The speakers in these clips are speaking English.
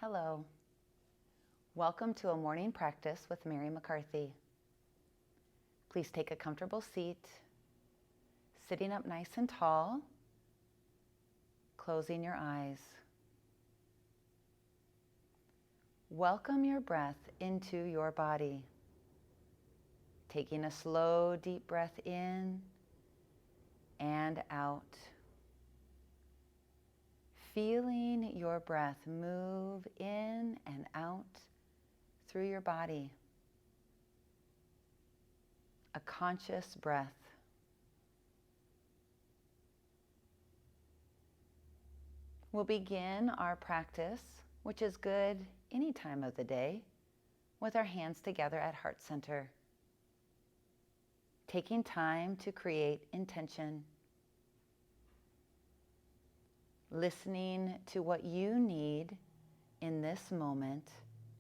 Hello. Welcome to a morning practice with Mary McCarthy. Please take a comfortable seat, sitting up nice and tall, closing your eyes. Welcome your breath into your body. Taking a slow, deep breath in and out. Feeling your breath move in and out through your body. A conscious breath. We'll begin our practice, which is good any time of the day, with our hands together at heart center. Taking time to create intention. Listening to what you need in this moment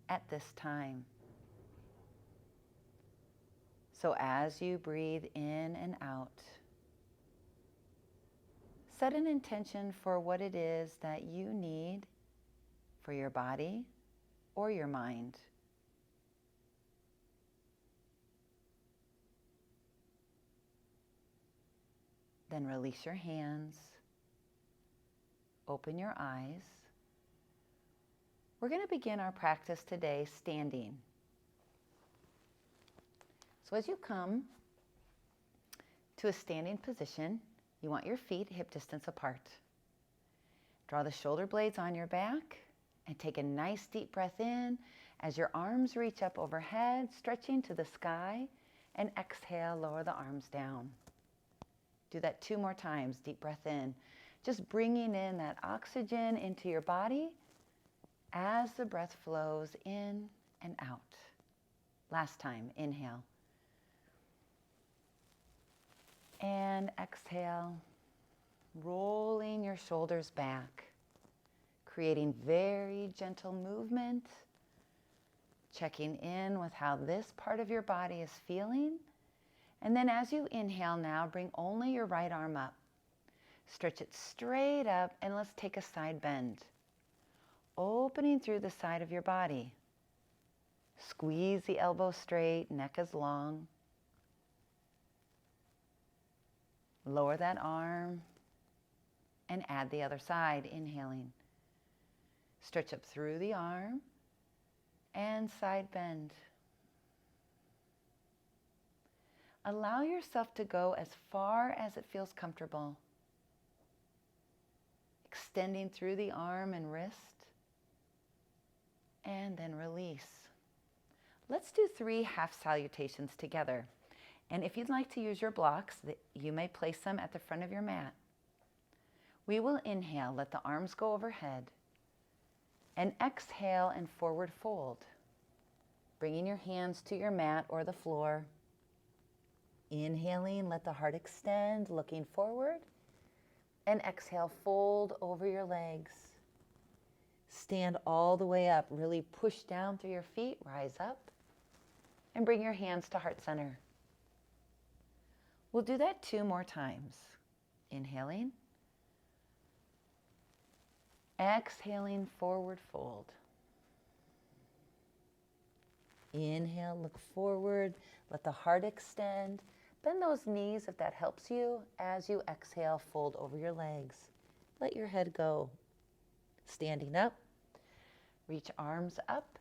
at this time. So as you breathe in and out, set an intention for what it is that you need for your body or your mind. Then release your hands. Open your eyes. We're going to begin our practice today standing. So as you come to a standing position, you want your feet hip distance apart. Draw the shoulder blades on your back and take a nice deep breath in as your arms reach up overhead, stretching to the sky, and exhale, lower the arms down. Do that 2 more times. Deep breath in. Just bringing in that oxygen into your body as the breath flows in and out. Last time, inhale. And exhale, rolling your shoulders back, creating very gentle movement, checking in with how this part of your body is feeling. And then as you inhale now, bring only your right arm up. Stretch it straight up and let's take a side bend. Opening through the side of your body. Squeeze the elbow straight, neck is long. Lower that arm and add the other side, inhaling. Stretch up through the arm and side bend. Allow yourself to go as far as it feels comfortable. Extending through the arm and wrist, and then release. Let's do 3 half salutations together. And if you'd like to use your blocks, you may place them at the front of your mat. We will inhale, let the arms go overhead, and exhale and forward fold. Bringing your hands to your mat or the floor. Inhaling, let the heart extend, looking forward. And exhale, fold over your legs. Stand all the way up. Really push down through your feet, rise up, and bring your hands to heart center. We'll do that 2 more times. Inhaling. Exhaling, forward fold. Inhale, look forward, let the heart extend. Bend those knees if that helps you. As you exhale, fold over your legs. Let your head go. Standing up, reach arms up,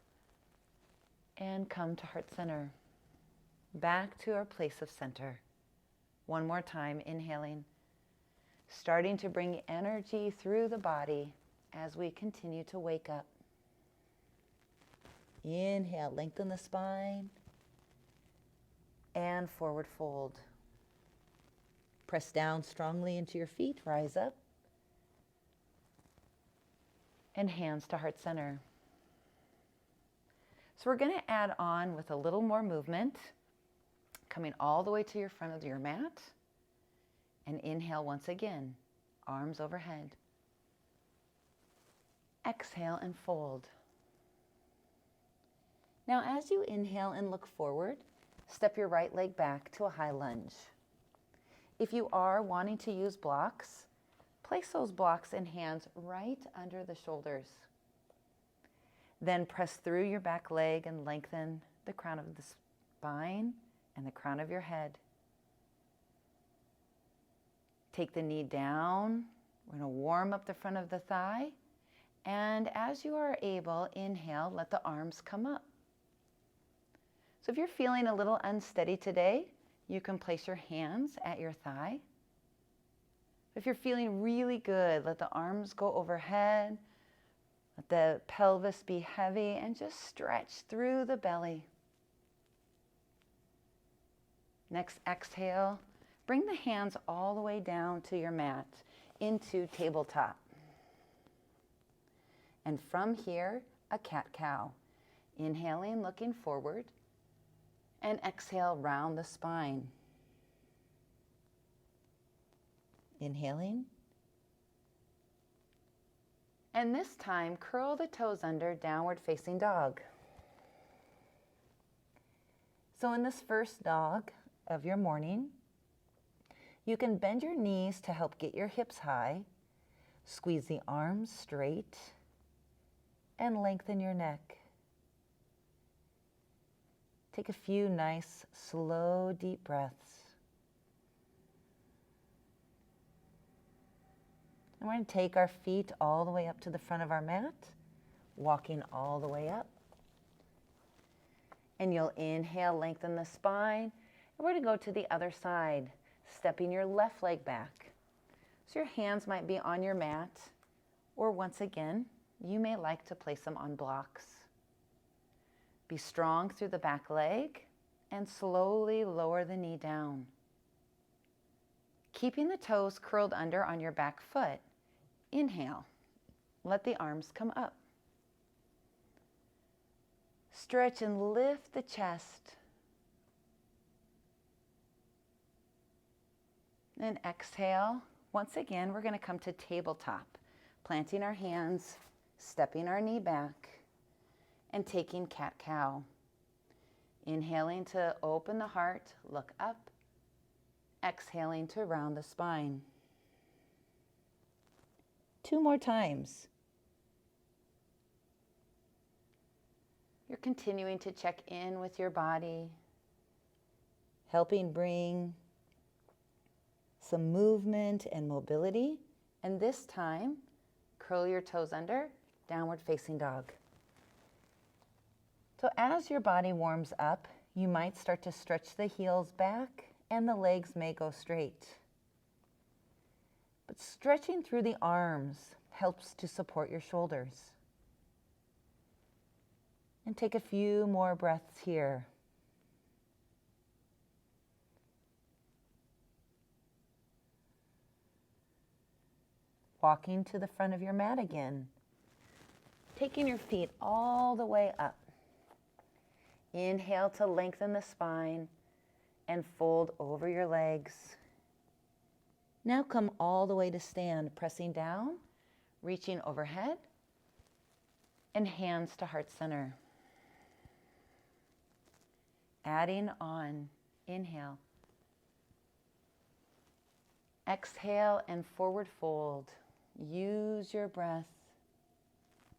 and come to heart center. Back to our place of center. 1 more time, inhaling. Starting to bring energy through the body as we continue to wake up. Inhale, lengthen the spine. And forward fold. Press down strongly into your feet, rise up. And hands to heart center. So we're going to add on with a little more movement, coming all the way to your front of your mat. And inhale once again, arms overhead. Exhale and fold. Now as you inhale and look forward, step your right leg back to a high lunge. If you are wanting to use blocks, place those blocks and hands right under the shoulders. Then press through your back leg and lengthen the crown of the spine and the crown of your head. Take the knee down. We're going to warm up the front of the thigh. And as you are able, inhale, let the arms come up. So if you're feeling a little unsteady today, you can place your hands at your thigh. If you're feeling really good, let the arms go overhead. Let the pelvis be heavy and just stretch through the belly. Next, exhale. Bring the hands all the way down to your mat into tabletop. And from here, a cat-cow. Inhaling, looking forward. And exhale, round the spine. Inhaling. And this time, curl the toes under, downward facing dog. So in this first dog of your morning, you can bend your knees to help get your hips high, squeeze the arms straight, and lengthen your neck. Take a few nice, slow, deep breaths. And we're going to take our feet all the way up to the front of our mat, walking all the way up. And you'll inhale, lengthen the spine. And we're going to go to the other side, stepping your left leg back. So your hands might be on your mat, or once again, you may like to place them on blocks. Be strong through the back leg and slowly lower the knee down. Keeping the toes curled under on your back foot. Inhale, let the arms come up. Stretch and lift the chest. And exhale. Once again, we're going to come to tabletop, planting our hands, stepping our knee back, and taking cat-cow. Inhaling to open the heart, look up. Exhaling to round the spine. 2 more times. You're continuing to check in with your body, helping bring some movement and mobility. And this time, curl your toes under, downward facing dog. So as your body warms up, you might start to stretch the heels back and the legs may go straight. But stretching through the arms helps to support your shoulders. And take a few more breaths here. Walking to the front of your mat again. Taking your feet all the way up. Inhale to lengthen the spine and fold over your legs. Now come all the way to stand, pressing down, reaching overhead, and hands to heart center. Adding on, inhale. Exhale and forward fold. Use your breath.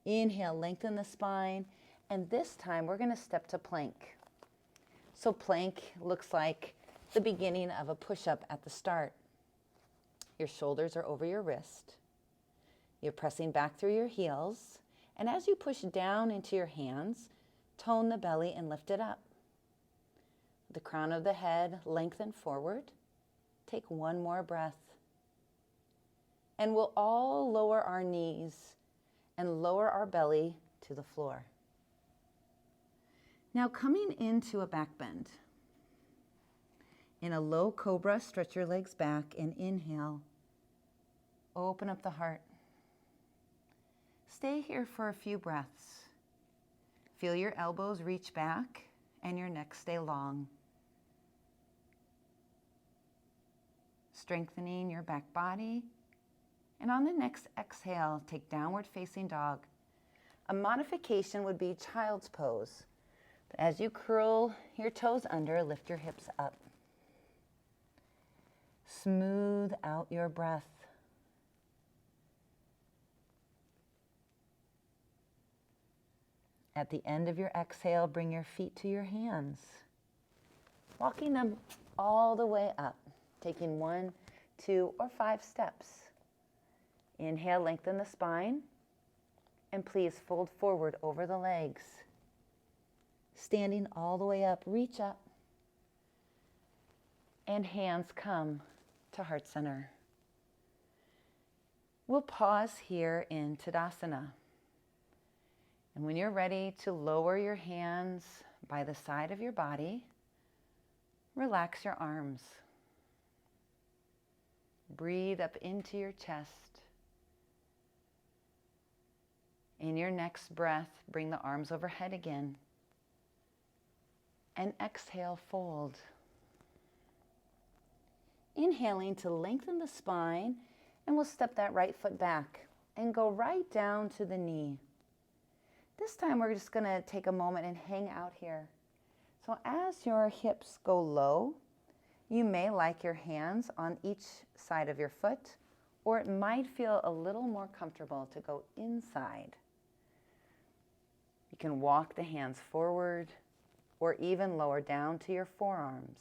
Inhale, lengthen the spine, and this time we're going to step to plank. So plank looks like the beginning of a push-up at the start. Your shoulders are over your wrist. You're pressing back through your heels, and as you push down into your hands, tone the belly and lift it up. The crown of the head lengthen forward. Take one more breath. And we'll all lower our knees and lower our belly to the floor. Now coming into a back bend. In a low cobra, stretch your legs back and inhale. Open up the heart. Stay here for a few breaths. Feel your elbows reach back and your neck stay long. Strengthening your back body. And on the next exhale, take downward facing dog. A modification would be child's pose. As you curl your toes under, lift your hips up. Smooth out your breath. At the end of your exhale, bring your feet to your hands, walking them all the way up, taking 1, 2, or 5 steps. Inhale, lengthen the spine, and please fold forward over the legs. Standing all the way up, reach up, and hands come to heart center. We'll pause here in Tadasana. And when you're ready to lower your hands by the side of your body, relax your arms. Breathe up into your chest. In your next breath, bring the arms overhead again. And exhale, fold. Inhaling to lengthen the spine, and we'll step that right foot back and go right down to the knee. This time we're just going to take a moment and hang out here. So as your hips go low, you may like your hands on each side of your foot, or it might feel a little more comfortable to go inside. You can walk the hands forward or even lower down to your forearms.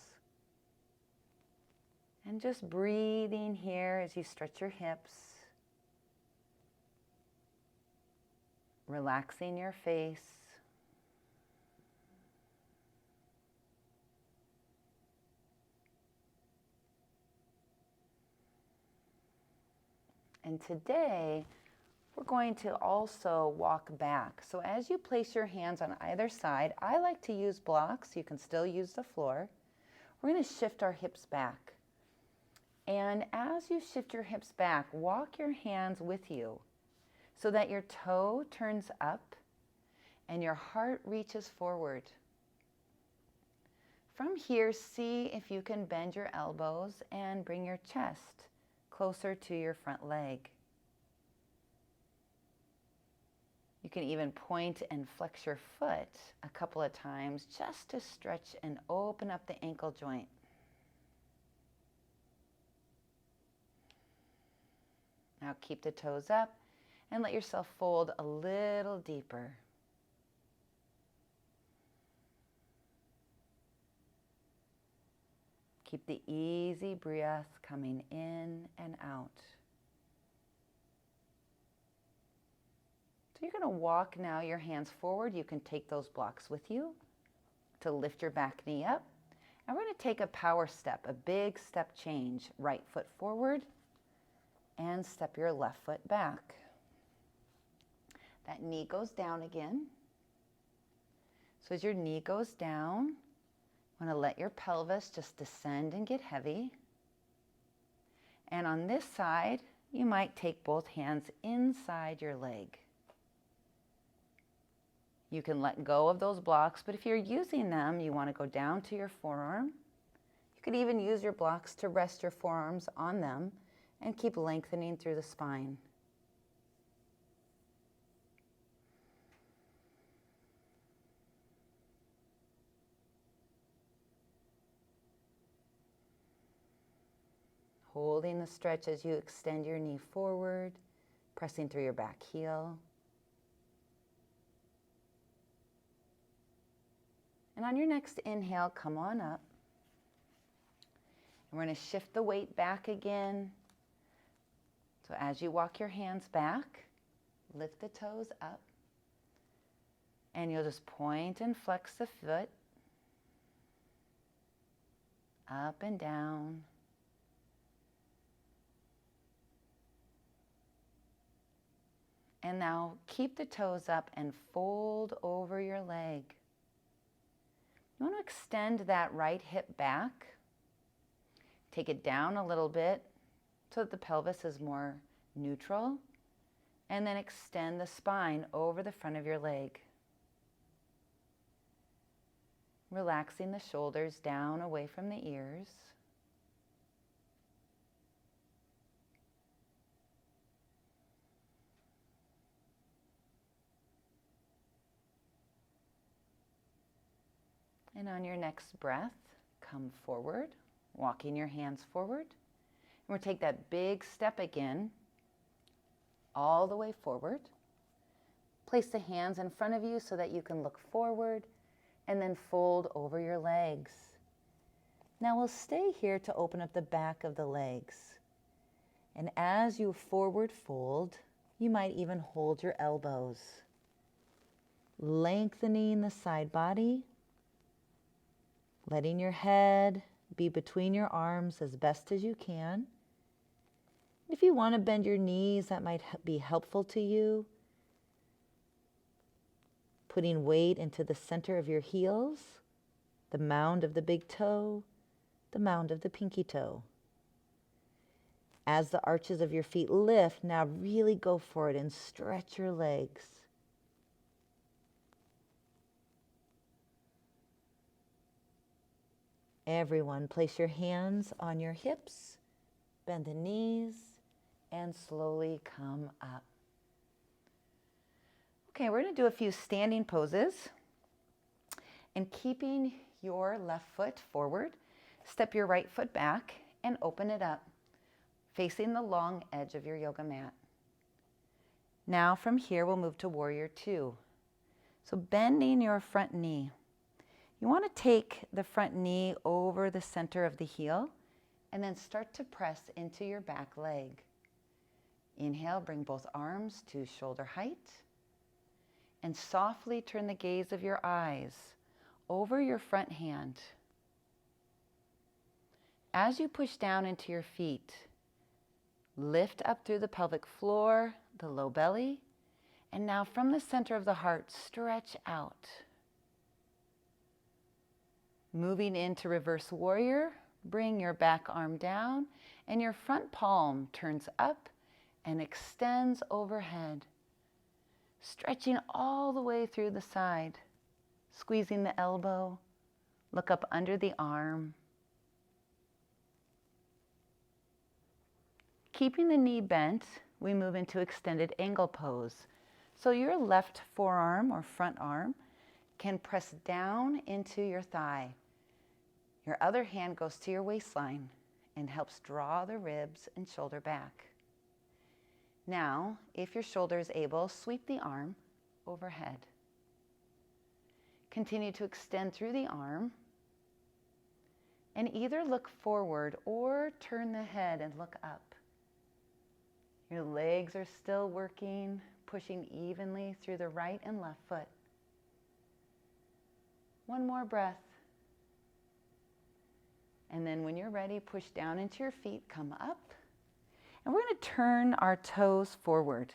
And just breathing here as you stretch your hips. Relaxing your face. And today, we're going to also walk back. So as you place your hands on either side, I like to use blocks. You can still use the floor. We're going to shift our hips back. And as you shift your hips back, walk your hands with you so that your toe turns up and your heart reaches forward. From here, see if you can bend your elbows and bring your chest closer to your front leg. You can even point and flex your foot a couple of times just to stretch and open up the ankle joint. Now keep the toes up and let yourself fold a little deeper. Keep the easy breath coming in and out. So you're going to walk now your hands forward. You can take those blocks with you to lift your back knee up. And we're going to take a power step, a big step change. Right foot forward and step your left foot back. That knee goes down again. So as your knee goes down, you want to let your pelvis just descend and get heavy. And on this side, you might take both hands inside your leg. You can let go of those blocks, but if you're using them, you want to go down to your forearm. You could even use your blocks to rest your forearms on them and keep lengthening through the spine. Holding the stretch as you extend your knee forward, pressing through your back heel. And on your next inhale, come on up. And we're going to shift the weight back again. So as you walk your hands back, lift the toes up. And you'll just point and flex the foot. Up and down. And now keep the toes up and fold over your leg. You want to extend that right hip back. Take it down a little bit so that the pelvis is more neutral. And then extend the spine over the front of your leg. Relaxing the shoulders down away from the ears. And on your next breath, come forward, walking your hands forward. And we'll take that big step again, all the way forward. Place the hands in front of you so that you can look forward and then fold over your legs. Now we'll stay here to open up the back of the legs. And as you forward fold, you might even hold your elbows, lengthening the side body, letting your head be between your arms as best as you can. If you want to bend your knees, that might be helpful to you. Putting weight into the center of your heels, the mound of the big toe, the mound of the pinky toe. As the arches of your feet lift, now really go for it and stretch your legs. Everyone, place your hands on your hips, bend the knees, and slowly come up. Okay, we're going to do a few standing poses. And keeping your left foot forward, step your right foot back and open it up, facing the long edge of your yoga mat. Now from here, we'll move to Warrior Two. So bending your front knee. You want to take the front knee over the center of the heel and then start to press into your back leg. Inhale, bring both arms to shoulder height. And softly turn the gaze of your eyes over your front hand. As you push down into your feet, lift up through the pelvic floor, the low belly, and now from the center of the heart, stretch out. Moving into Reverse Warrior, bring your back arm down and your front palm turns up and extends overhead. Stretching all the way through the side, squeezing the elbow, look up under the arm. Keeping the knee bent, we move into Extended Angle Pose. So your left forearm or front arm can press down into your thigh. Your other hand goes to your waistline and helps draw the ribs and shoulder back. Now, if your shoulder is able, sweep the arm overhead. Continue to extend through the arm and either look forward or turn the head and look up. Your legs are still working, pushing evenly through the right and left foot. One more breath. And then when you're ready, push down into your feet, come up. And we're going to turn our toes forward.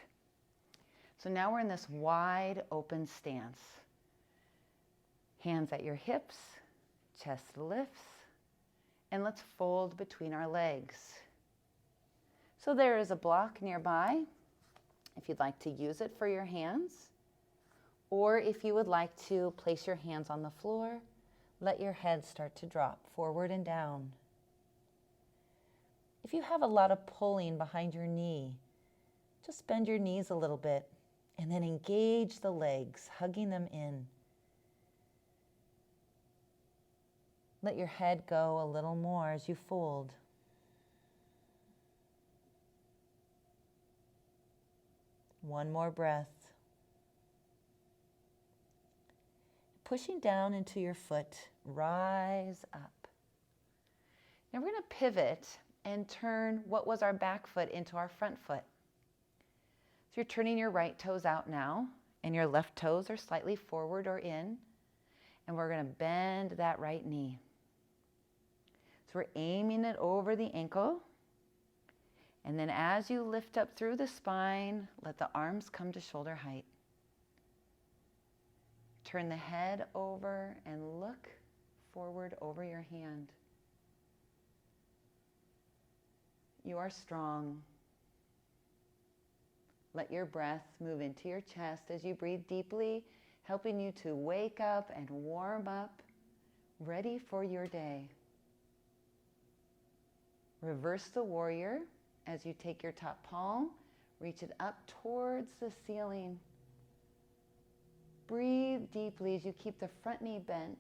So now we're in this wide open stance. Hands at your hips, chest lifts, and let's fold between our legs. So there is a block nearby, if you'd like to use it for your hands, or if you would like to place your hands on the floor, let your head start to drop forward and down. If you have a lot of pulling behind your knee, just bend your knees a little bit and then engage the legs, hugging them in. Let your head go a little more as you fold. One more breath. Pushing down into your foot, rise up. Now we're going to pivot and turn what was our back foot into our front foot. So you're turning your right toes out now, and your left toes are slightly forward or in, and we're going to bend that right knee. So we're aiming it over the ankle, and then as you lift up through the spine, let the arms come to shoulder height. Turn the head over and look forward over your hand. You are strong. Let your breath move into your chest as you breathe deeply, helping you to wake up and warm up, ready for your day. Reverse the warrior as you take your top palm, reach it up towards the ceiling. Breathe deeply as you keep the front knee bent.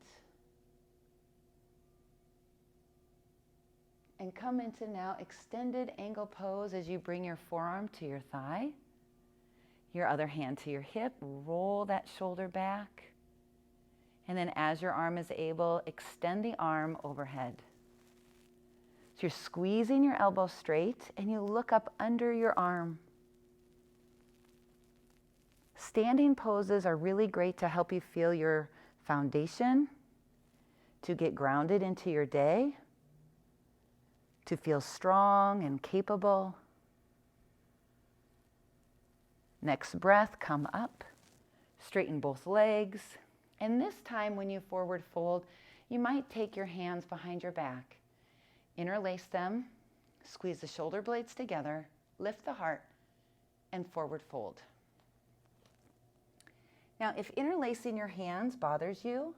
And come into now extended angle pose as you bring your forearm to your thigh. Your other hand to your hip, roll that shoulder back. And then as your arm is able, extend the arm overhead. So you're squeezing your elbow straight and you look up under your arm. Standing poses are really great to help you feel your foundation, to get grounded into your day, to feel strong and capable. Next breath, come up, straighten both legs. And this time when you forward fold, you might take your hands behind your back, interlace them, squeeze the shoulder blades together, lift the heart, and forward fold. Now, if interlacing your hands bothers you,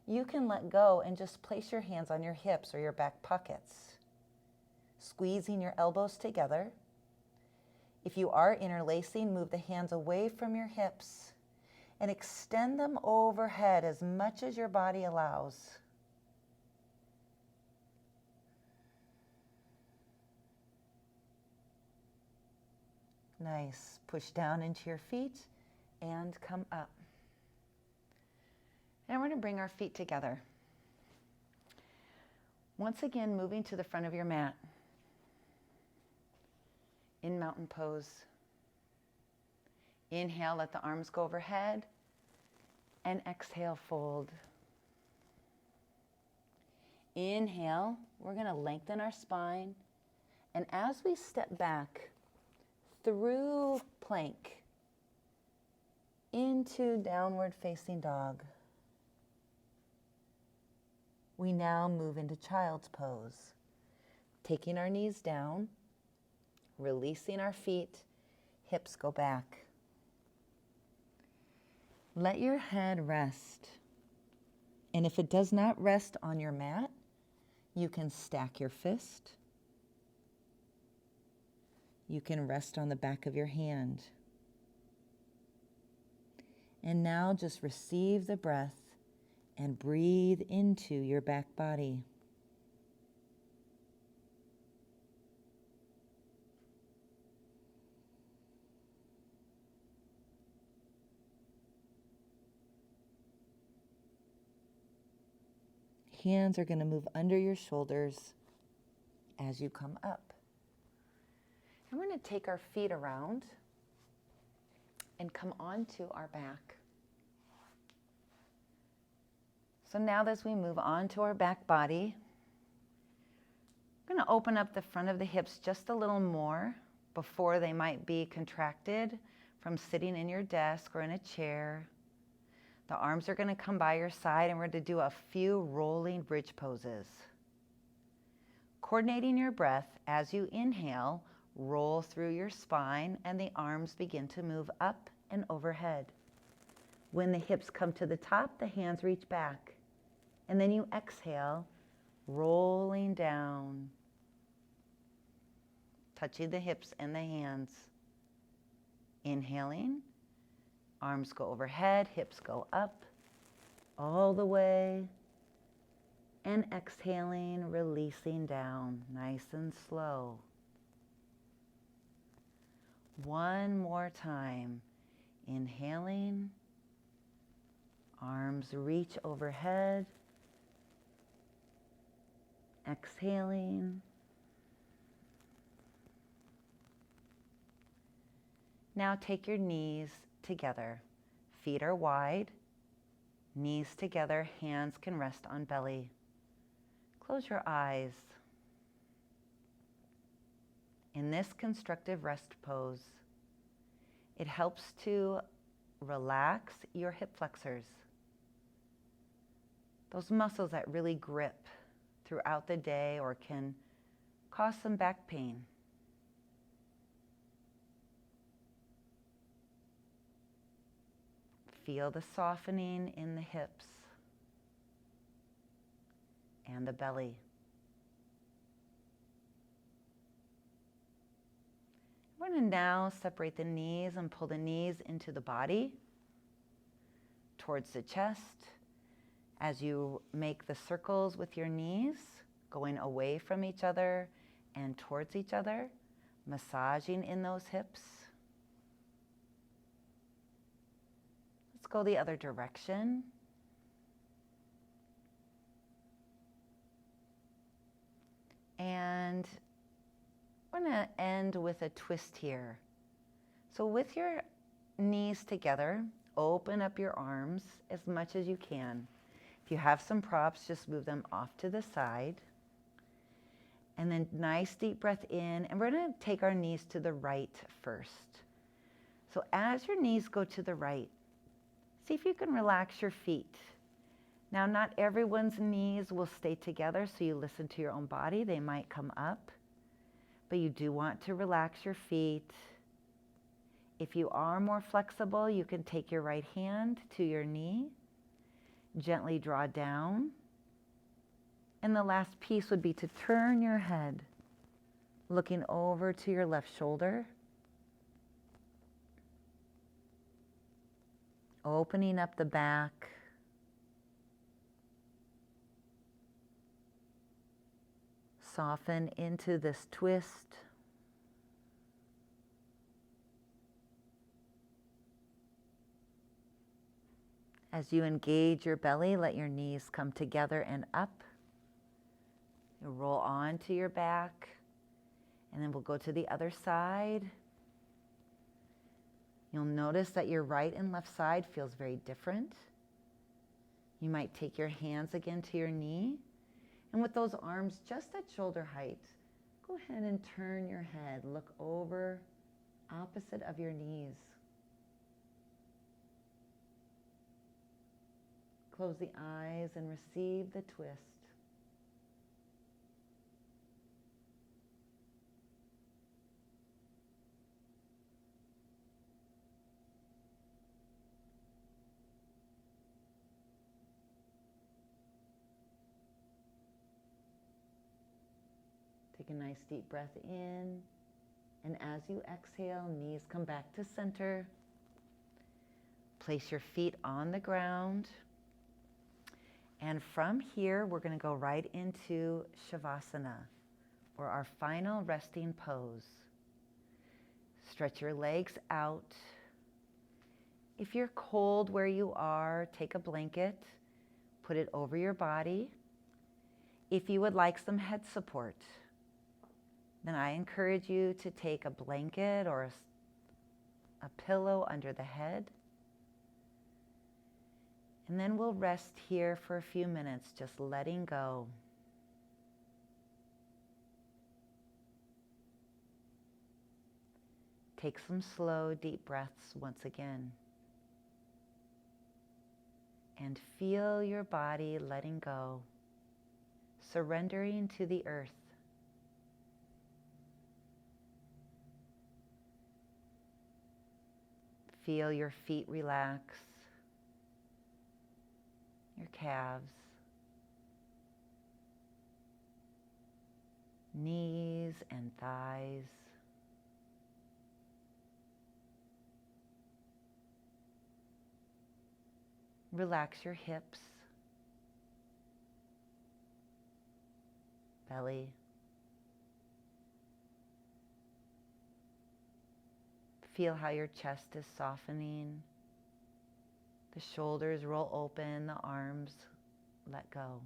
you can let go and just place your hands on your hips or your back pockets, squeezing your elbows together. If you are interlacing, move the hands away from your hips and extend them overhead as much as your body allows. Nice. Push down into your feet and come up. And we're going to bring our feet together. Once again, moving to the front of your mat. In mountain pose. Inhale, let the arms go overhead. And exhale, fold. Inhale, we're going to lengthen our spine. And as we step back through plank into downward facing dog, we now move into child's pose. Taking our knees down, releasing our feet, hips go back. Let your head rest. And if it does not rest on your mat, you can stack your fist. You can rest on the back of your hand. And now just receive the breath and breathe into your back body. Hands are going to move under your shoulders as you come up. And we're going to take our feet around and come onto our back. So now as we move on to our back body, I'm going to open up the front of the hips just a little more before they might be contracted from sitting in your desk or in a chair. The arms are going to come by your side and we're going to do a few rolling bridge poses. Coordinating your breath as you inhale, roll through your spine and the arms begin to move up and overhead. When the hips come to the top, the hands reach back. And then you exhale, rolling down, touching the hips and the hands. Inhaling, arms go overhead, hips go up, all the way. And exhaling, releasing down, nice and slow. One more time. Inhaling, arms reach overhead. Exhaling. Now take your knees together. Feet are wide. Knees together, hands can rest on belly. Close your eyes. In this constructive rest pose, it helps to relax your hip flexors. Those muscles that really grip throughout the day or can cause some back pain. Feel the softening in the hips and the belly. We're going to now separate the knees and pull the knees into the body, towards the chest. As you make the circles with your knees, going away from each other and towards each other, massaging in those hips. go the other direction. And we're going to end with a twist here. So with your knees together, open up your arms as much as you can. If you have some props, just move them off to the side. And then nice deep breath in, and we're going to take our knees to the right first. So as your knees go to the right, see if you can relax your feet. Now, not everyone's knees will stay together, so you listen to your own body. They might come up, but you do want to relax your feet. If you are more flexible, you can take your right hand to your knee, gently draw down. And the last piece would be to turn your head, looking over to your left shoulder, opening up the back, soften into this twist. As you engage your belly, let your knees come together and up. You roll onto your back, and then we'll go to the other side. You'll notice that your right and left side feels very different. You might take your hands again to your knee, and with those arms just at shoulder height, go ahead and turn your head. Look over opposite of your knees. Close the eyes and receive the twist. Take a nice deep breath in, and as you exhale, knees come back to center. Place your feet on the ground. And from here, we're going to go right into Shavasana, or our final resting pose. Stretch your legs out. If you're cold where you are, take a blanket, put it over your body. If you would like some head support, then I encourage you to take a blanket or a pillow under the head. And then we'll rest here for a few minutes, just letting go. Take some slow, deep breaths once again. And feel your body letting go, surrendering to the earth. Feel your feet relax, your calves, knees and thighs. Relax your hips, belly. Feel how your chest is softening. The shoulders roll open, the arms let go.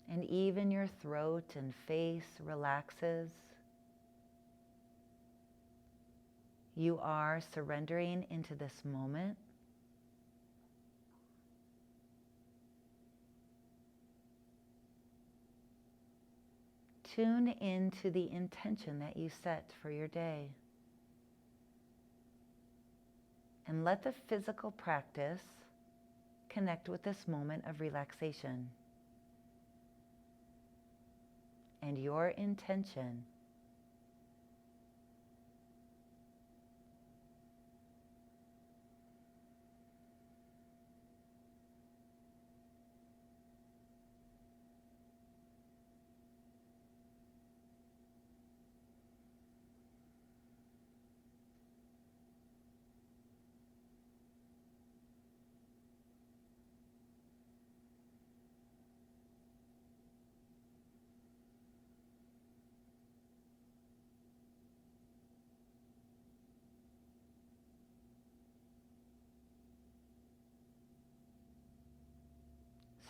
And even your throat and face relaxes. You are surrendering into this moment. Tune into the intention that you set for your day. And let the physical practice connect with this moment of relaxation. And your intention.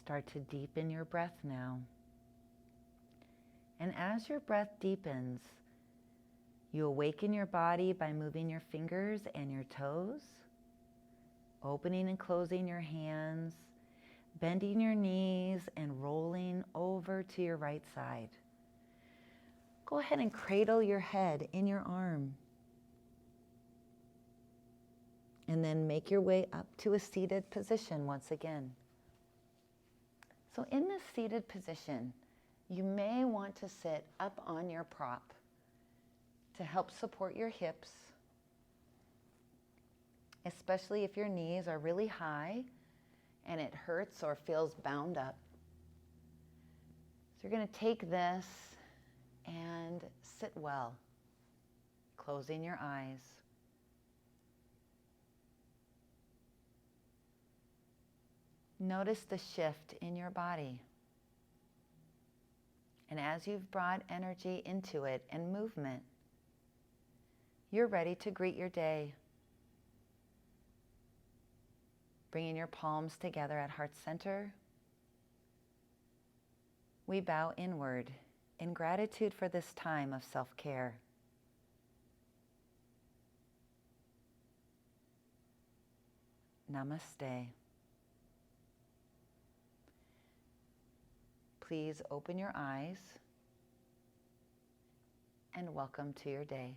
Start to deepen your breath now. And as your breath deepens, you awaken your body by moving your fingers and your toes, opening and closing your hands, bending your knees and rolling over to your right side. Go ahead and cradle your head in your arm. And then make your way up to a seated position once again. So in this seated position, you may want to sit up on your prop to help support your hips, especially if your knees are really high and it hurts or feels bound up. So you're going to take this and sit well, closing your eyes. Notice the shift in your body. And as you've brought energy into it and movement, you're ready to greet your day. Bringing your palms together at heart center, we bow inward in gratitude for this time of self-care. Namaste. Please open your eyes and welcome to your day.